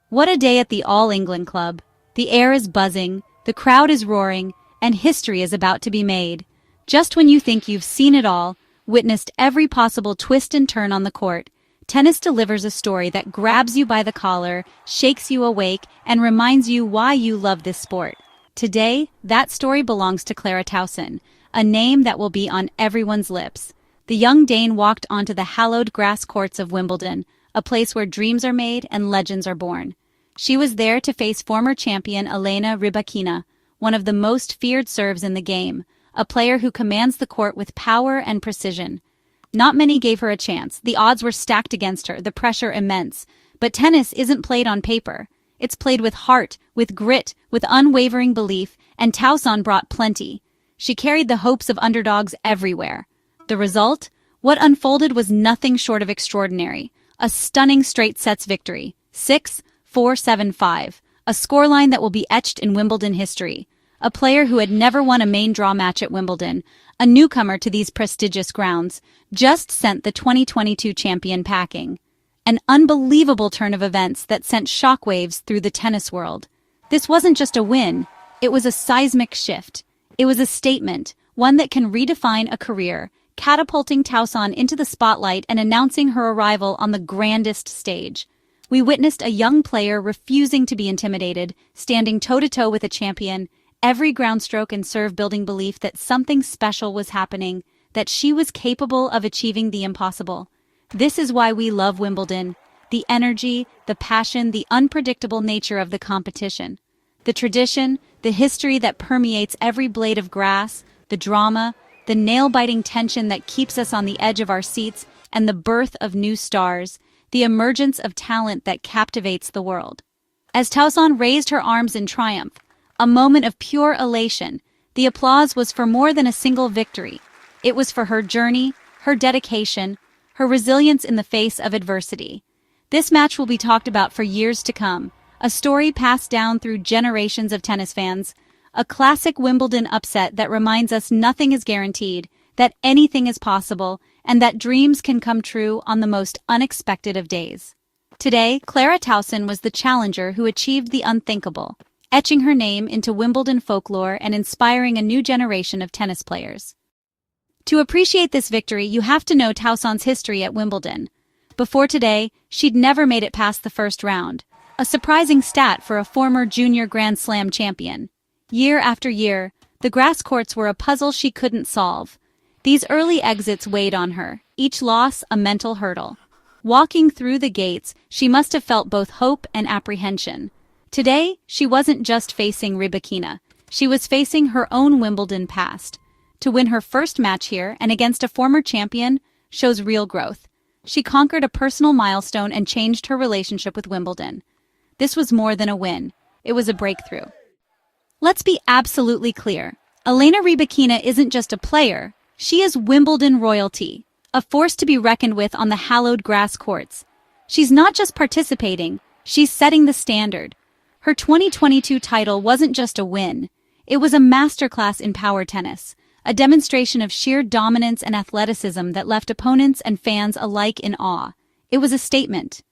What a day at the All England Club. The air is buzzing, the crowd is roaring, and history is about to be made. Just when you think you've seen it all, witnessed every possible twist and turn on the court, tennis delivers a story that grabs you by the collar, shakes you awake, and reminds you why you love this sport. Today, that story belongs to Clara Tauson, a name that will be on everyone's lips. The young Dane walked onto the hallowed grass courts of Wimbledon, a place where dreams are made and legends are born. She was there to face former champion Elena Rybakina, one of the most feared serves in the game, a player who commands the court with power and precision. Not many gave her a chance. The odds were stacked against her, the pressure immense. But tennis isn't played on paper. It's played with heart, with grit, with unwavering belief, and Tauson brought plenty. She carried the hopes of underdogs everywhere. The result? What unfolded was nothing short of extraordinary. A stunning straight sets victory. 6-4, 7-5. A scoreline that will be etched in Wimbledon history. A player who had never won a main draw match at Wimbledon, a newcomer to these prestigious grounds, just sent the 2022 champion packing. An unbelievable turn of events that sent shockwaves through the tennis world. This wasn't just a win, it was a seismic shift. It was a statement, one that can redefine a career, catapulting Tauson into the spotlight and announcing her arrival on the grandest stage. We witnessed a young player refusing to be intimidated, standing toe-to-toe with a champion, every groundstroke and serve building belief that something special was happening, that she was capable of achieving the impossible. This is why we love Wimbledon: the energy, the passion, the unpredictable nature of the competition. The tradition, the history that permeates every blade of grass, the drama, the nail-biting tension that keeps us on the edge of our seats, and the birth of new stars, the emergence of talent that captivates the world. As Tauson raised her arms in triumph, a moment of pure elation, the applause was for more than a single victory. It was for her journey, her dedication, her resilience in the face of adversity. This match will be talked about for years to come, a story passed down through generations of tennis fans, a classic Wimbledon upset that reminds us nothing is guaranteed, that anything is possible, and that dreams can come true on the most unexpected of days. Today, Clara Tauson was the challenger who achieved the unthinkable, etching her name into Wimbledon folklore and inspiring a new generation of tennis players. To appreciate this victory, you have to know Tauson's history at Wimbledon. Before today, she'd never made it past the first round, a surprising stat for a former junior Grand Slam champion. Year after year, the grass courts were a puzzle she couldn't solve. These early exits weighed on her, each loss a mental hurdle. Walking through the gates, she must have felt both hope and apprehension. Today, she wasn't just facing Rybakina. She was facing her own Wimbledon past. To win her first match here and against a former champion shows real growth. She conquered a personal milestone and changed her relationship with Wimbledon. This was more than a win. It was a breakthrough. Let's be absolutely clear. Elena Rybakina isn't just a player. She is Wimbledon royalty, a force to be reckoned with on the hallowed grass courts. She's not just participating, she's setting the standard. Her 2022 title wasn't just a win. It was a masterclass in power tennis, a demonstration of sheer dominance and athleticism that left opponents and fans alike in awe. It was a statement.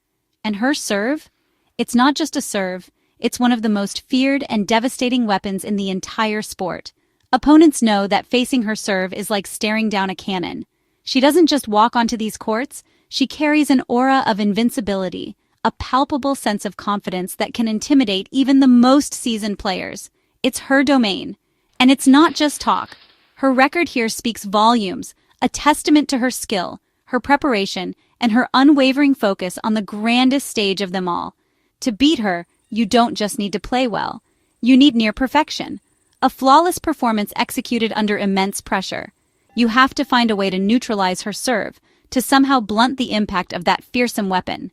And her serve? It's not just a serve, it's one of the most feared and devastating weapons in the entire sport. Opponents know that facing her serve is like staring down a cannon. She doesn't just walk onto these courts, she carries an aura of invincibility, a palpable sense of confidence that can intimidate even the most seasoned players. It's her domain. And it's not just talk. Her record here speaks volumes, a testament to her skill, her preparation, and her unwavering focus on the grandest stage of them all. To beat her, you don't just need to play well. You need near perfection. A flawless performance executed under immense pressure. You have to find a way to neutralize her serve, to somehow blunt the impact of that fearsome weapon.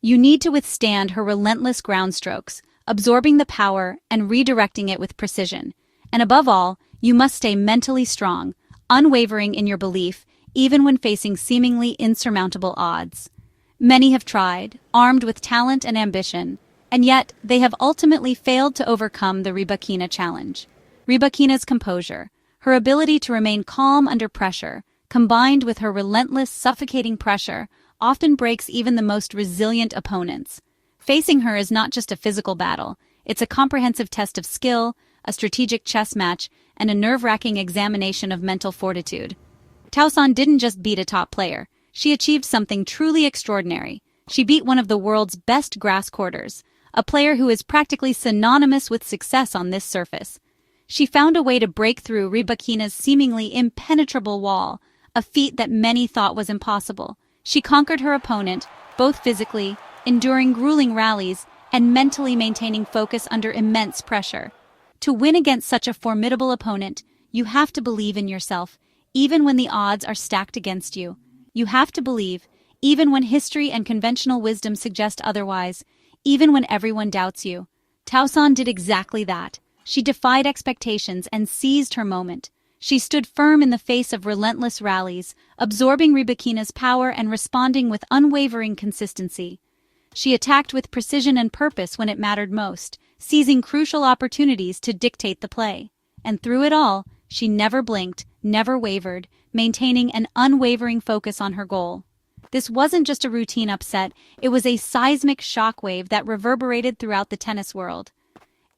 You need to withstand her relentless ground strokes, absorbing the power and redirecting it with precision. And above all, you must stay mentally strong, unwavering in your belief, even when facing seemingly insurmountable odds. Many have tried, armed with talent and ambition, and yet they have ultimately failed to overcome the Rybakina challenge. Rybakina's composure, her ability to remain calm under pressure, combined with her relentless, suffocating pressure, often breaks even the most resilient opponents. Facing her is not just a physical battle, it's a comprehensive test of skill, a strategic chess match, and a nerve-wracking examination of mental fortitude. Tauson didn't just beat a top player, she achieved something truly extraordinary. She beat one of the world's best grass courters, a player who is practically synonymous with success on this surface. She found a way to break through Rybakina's seemingly impenetrable wall, a feat that many thought was impossible. She conquered her opponent, both physically, enduring grueling rallies, and mentally maintaining focus under immense pressure. To win against such a formidable opponent, you have to believe in yourself, even when the odds are stacked against you. You have to believe, even when history and conventional wisdom suggest otherwise, even when everyone doubts you. Tauson did exactly that. She defied expectations and seized her moment. She stood firm in the face of relentless rallies, absorbing Rybakina's power and responding with unwavering consistency. She attacked with precision and purpose when it mattered most, seizing crucial opportunities to dictate the play. And through it all, she never blinked, never wavered, maintaining an unwavering focus on her goal. This wasn't just a routine upset, it was a seismic shockwave that reverberated throughout the tennis world.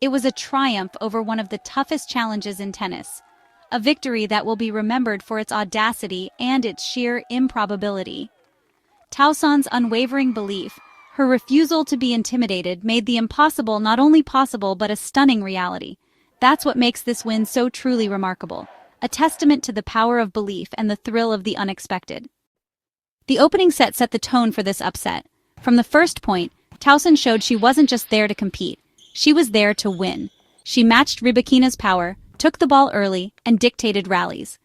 It was a triumph over one of the toughest challenges in tennis, a victory that will be remembered for its audacity and its sheer improbability. Tauson's unwavering belief, her refusal to be intimidated, made the impossible not only possible but a stunning reality. That's what makes this win so truly remarkable, a testament to the power of belief and the thrill of the unexpected. The opening set the tone for this upset. From the first point, Tauson showed she wasn't just there to compete, she was there to win. She matched Rybakina's power, took the ball early, and dictated rallies.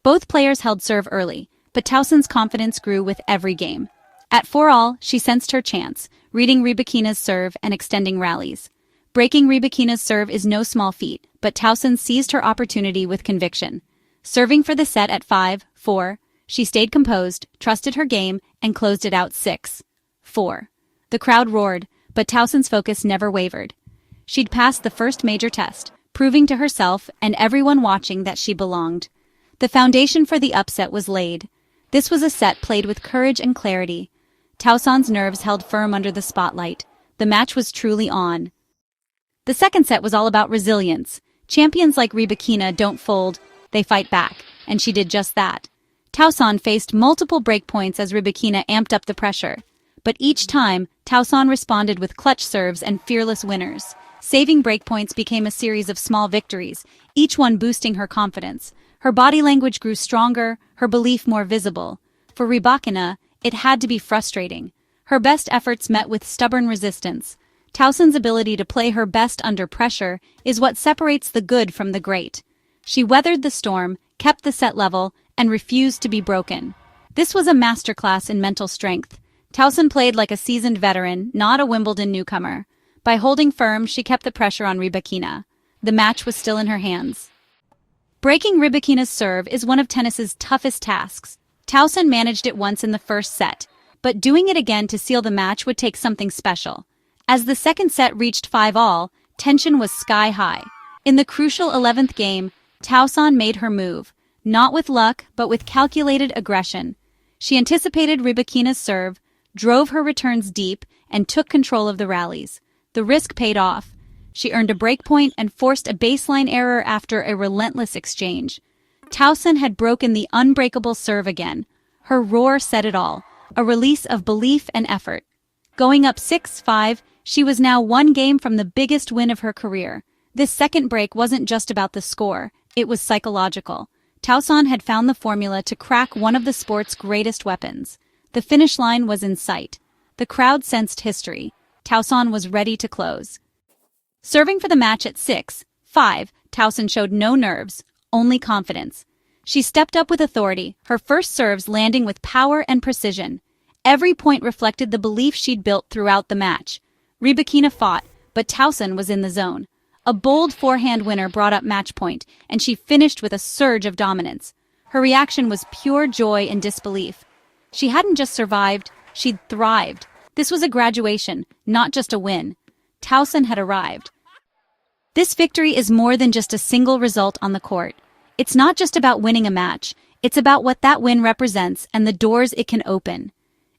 Both players held serve early, but Tauson's confidence grew with every game. At 4-all, she sensed her chance, reading Rybakina's serve and extending rallies. Breaking Rybakina's serve is no small feat, but Tauson seized her opportunity with conviction. Serving for the set at 5-4, she stayed composed, trusted her game, and closed it out 6-4. The crowd roared, but Tauson's focus never wavered. She'd passed the first major test, proving to herself and everyone watching that she belonged. The foundation for the upset was laid. This was a set played with courage and clarity. Tauson's nerves held firm under the spotlight. The match was truly on. The second set was all about resilience. Champions like Rybakina don't fold, they fight back, and she did just that. Tauson faced multiple breakpoints as Rybakina amped up the pressure. But each time, Tauson responded with clutch serves and fearless winners. Saving breakpoints became a series of small victories, each one boosting her confidence. Her body language grew stronger, her belief more visible. For Rybakina, it had to be frustrating. Her best efforts met with stubborn resistance. Tauson's ability to play her best under pressure is what separates the good from the great. She weathered the storm, kept the set level, and refused to be broken. This was a masterclass in mental strength. Tauson played like a seasoned veteran, not a Wimbledon newcomer. By holding firm, she kept the pressure on Rybakina. The match was still in her hands. Breaking Rybakina's serve is one of tennis's toughest tasks. Tauson managed it once in the first set, but doing it again to seal the match would take something special. As the second set reached 5-all, tension was sky high. In the crucial 11th game, Tauson made her move, not with luck, but with calculated aggression. She anticipated Rybakina's serve, drove her returns deep, and took control of the rallies. The risk paid off. She earned a breakpoint and forced a baseline error after a relentless exchange. Tauson had broken the unbreakable serve again. Her roar said it all, a release of belief and effort. Going up 6-5, she was now one game from the biggest win of her career. This second break wasn't just about the score, it was psychological. Tauson had found the formula to crack one of the sport's greatest weapons. The finish line was in sight. The crowd sensed history. Tauson was ready to close. Serving for the match at 6-5, Tauson showed no nerves, only confidence. She stepped up with authority, her first serves landing with power and precision. Every point reflected the belief she'd built throughout the match. Rybakina fought, but Tauson was in the zone. A bold forehand winner brought up match point, and she finished with a surge of dominance. Her reaction was pure joy and disbelief. She hadn't just survived, she'd thrived. This was a graduation, not just a win. Tauson had arrived. This victory is more than just a single result on the court. It's not just about winning a match, it's about what that win represents and the doors it can open.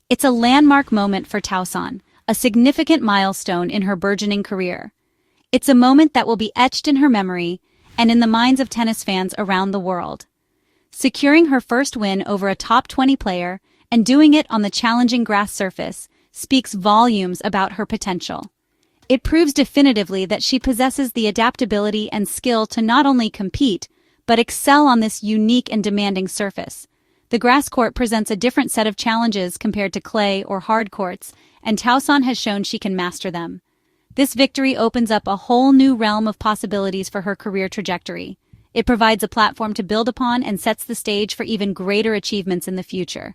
It's a landmark moment for Tauson, a significant milestone in her burgeoning career. It's a moment that will be etched in her memory and in the minds of tennis fans around the world. Securing her first win over a top 20 player and doing it on the challenging grass surface speaks volumes about her potential. It proves definitively that she possesses the adaptability and skill to not only compete, but excel on this unique and demanding surface. The grass court presents a different set of challenges compared to clay or hard courts, and Tauson has shown she can master them. This victory opens up a whole new realm of possibilities for her career trajectory. It provides a platform to build upon and sets the stage for even greater achievements in the future.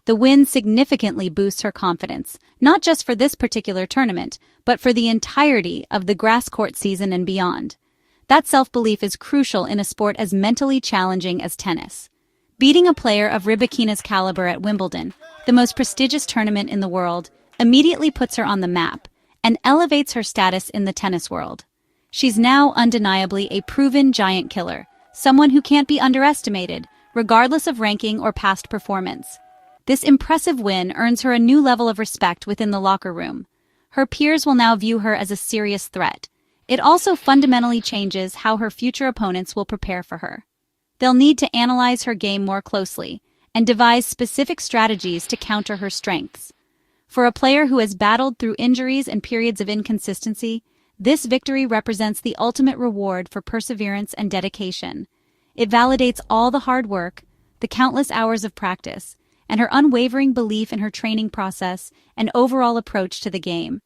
The win significantly boosts her confidence, not just for this particular tournament, but for the entirety of the grass court season and beyond. That self-belief is crucial in a sport as mentally challenging as tennis. Beating a player of Rybakina's caliber at Wimbledon, the most prestigious tournament in the world, immediately puts her on the map and elevates her status in the tennis world. She's now undeniably a proven giant killer, someone who can't be underestimated, regardless of ranking or past performance. This impressive win earns her a new level of respect within the locker room. Her peers will now view her as a serious threat. It also fundamentally changes how her future opponents will prepare for her. They'll need to analyze her game more closely and devise specific strategies to counter her strengths. For a player who has battled through injuries and periods of inconsistency, this victory represents the ultimate reward for perseverance and dedication. It validates all the hard work, the countless hours of practice, and her unwavering belief in her training process and overall approach to the game.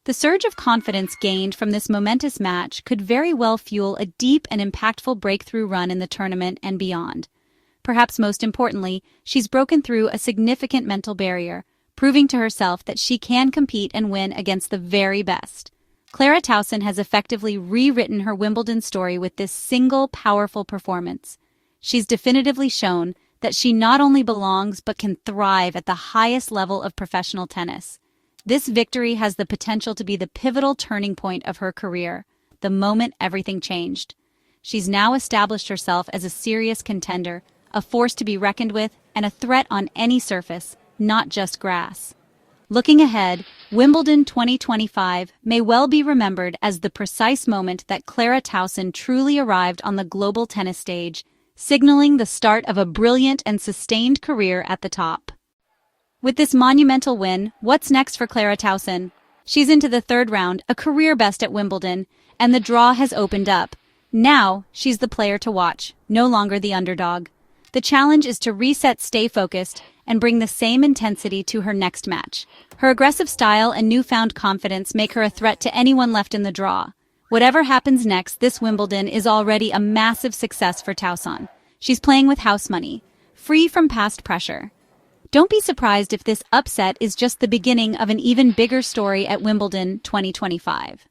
The surge of confidence gained from this momentous match could very well fuel a deep and impactful breakthrough run in the tournament and beyond. Perhaps most importantly, she's broken through a significant mental barrier, proving to herself that she can compete and win against the very best. Clara Tauson has effectively rewritten her Wimbledon story with this single powerful performance. She's definitively shown that she not only belongs but can thrive at the highest level of professional tennis. This victory has the potential to be the pivotal turning point of her career, the moment everything changed. She's now established herself as a serious contender, a force to be reckoned with, and a threat on any surface, not just grass. Looking ahead, Wimbledon 2025 may well be remembered as the precise moment that Clara Tauson truly arrived on the global tennis stage, signaling the start of a brilliant and sustained career at the top. With this monumental win, what's next for Clara Tauson? She's into the third round, a career best at Wimbledon, and the draw has opened up. Now, she's the player to watch, no longer the underdog. The challenge is to reset, stay focused, and bring the same intensity to her next match. Her aggressive style and newfound confidence make her a threat to anyone left in the draw. Whatever happens next, this Wimbledon is already a massive success for Tauson. She's playing with house money, free from past pressure. Don't be surprised if this upset is just the beginning of an even bigger story at Wimbledon 2025.